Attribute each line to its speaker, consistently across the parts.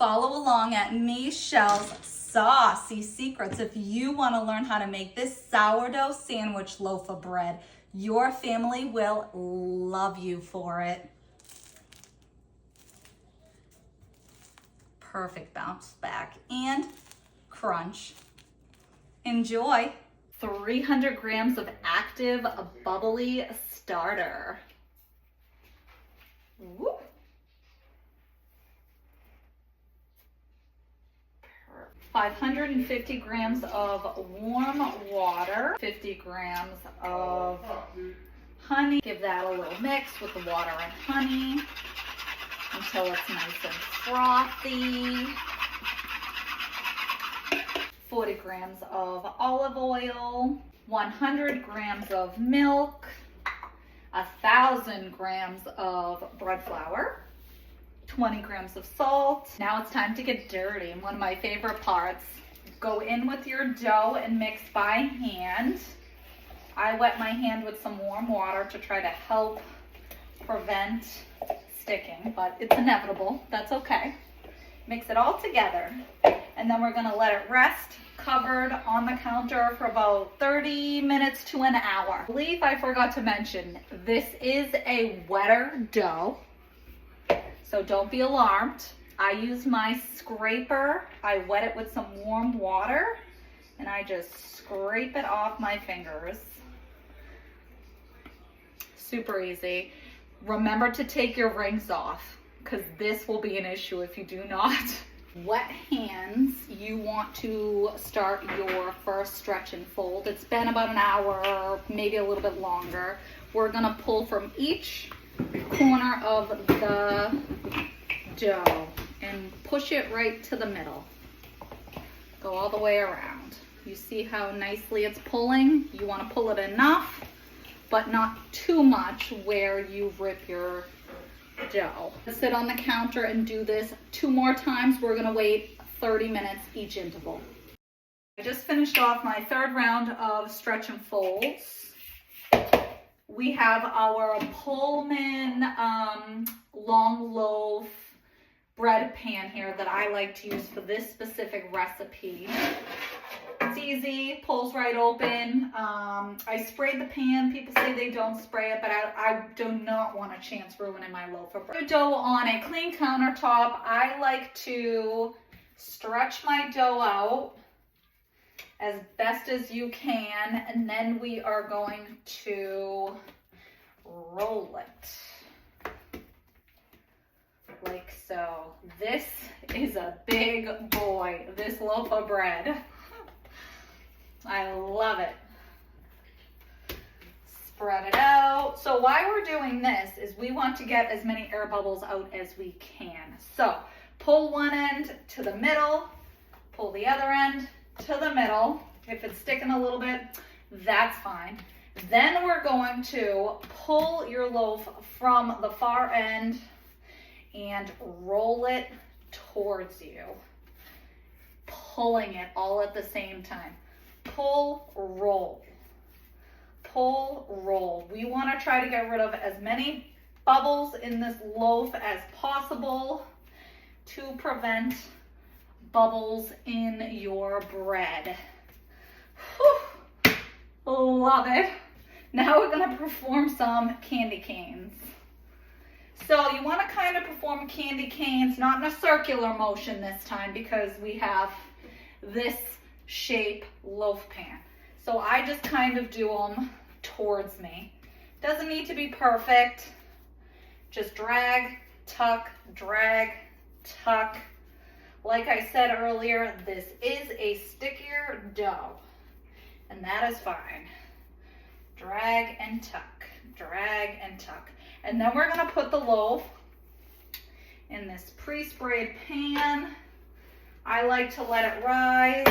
Speaker 1: follow along at Michelle's Saucy Secrets if you want to learn how to make this sourdough sandwich loaf of bread. Your family will love you for it. Perfect bounce back and crunch. Enjoy. 300 grams of active bubbly starter. Woo. 550 grams of warm water, 50 grams of honey. Give that a little mix with the water and honey until it's nice and frothy. 40 grams of olive oil, 100 grams of milk, 1,000 grams of bread flour, 20 grams of salt. Now it's time to get dirty. And one of my favorite parts, go in with your dough and mix by hand. I wet my hand with some warm water to try to help prevent sticking, but it's inevitable. That's okay. Mix it all together. And then we're gonna let it rest covered on the counter for about 30 minutes to an hour. I believe I forgot to mention, this is a wetter dough. So don't be alarmed. I use my scraper. I wet it with some warm water and I just scrape it off my fingers. Super easy. Remember to take your rings off because this will be an issue if you do not. Wet hands, you want to start your first stretch and fold. It's been about an hour, maybe a little bit longer. We're gonna pull from each corner of the dough and push it right to the middle. Go all the way around. You see how nicely it's pulling? You want to pull it enough, but not too much where you rip your dough. Sit on the counter and do this 2 more times. We're going to wait 30 minutes each interval. I just finished off my 3rd round of stretch and folds. We have our Pullman long loaf bread pan here that I like to use for this specific recipe. It's easy, pulls right open. I sprayed the pan. People say they don't spray it, but I do not want a chance ruining my loaf of bread. Dough on a clean countertop. I like to stretch my dough out as best as you can, and then we are going to roll it like so. This is a big boy, this loaf of bread. I love it. Spread it out. So why we're doing this is we want to get as many air bubbles out as we can. So pull one end to the middle, pull the other end to the middle. If it's sticking a little bit, that's fine. Then we're going to pull your loaf from the far end and roll it towards you. Pulling it all at the same time. Pull, roll. Pull, roll. We want to try to get rid of as many bubbles in this loaf as possible to prevent bubbles in your bread. Whew. Love it. Now we're going to perform some candy canes. So you want to kind of perform candy canes, not in a circular motion this time because we have this shape loaf pan. So I just kind of do them towards me. Doesn't need to be perfect. Just drag, tuck, drag, tuck. Like I said earlier, this is a stickier dough, and that is fine. Drag and tuck, drag and tuck. And then we're gonna put the loaf in this pre-sprayed pan. I like to let it rise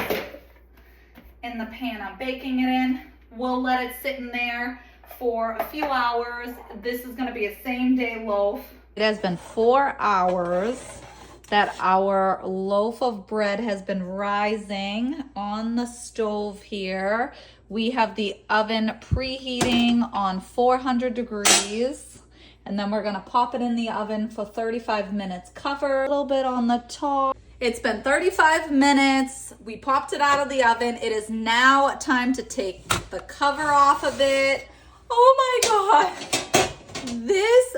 Speaker 1: in the pan I'm baking it in. We'll let it sit in there for a few hours. This is gonna be a same day loaf. It has been 4 hours that our loaf of bread has been rising on the stove here. We have the oven preheating on 400 degrees. And then we're gonna pop it in the oven for 35 minutes. Cover a little bit on the top. It's been 35 minutes. We popped it out of the oven. It is now time to take the cover off of it. Oh my God. This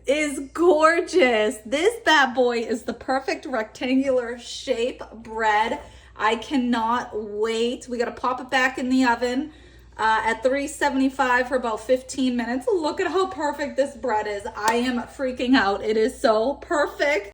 Speaker 1: is gorgeous. This bad boy is the perfect rectangular shape bread. I cannot wait. We gotta pop it back in the oven at 375 for about 15 minutes. Look at how perfect this bread is. I am freaking out. It is so perfect.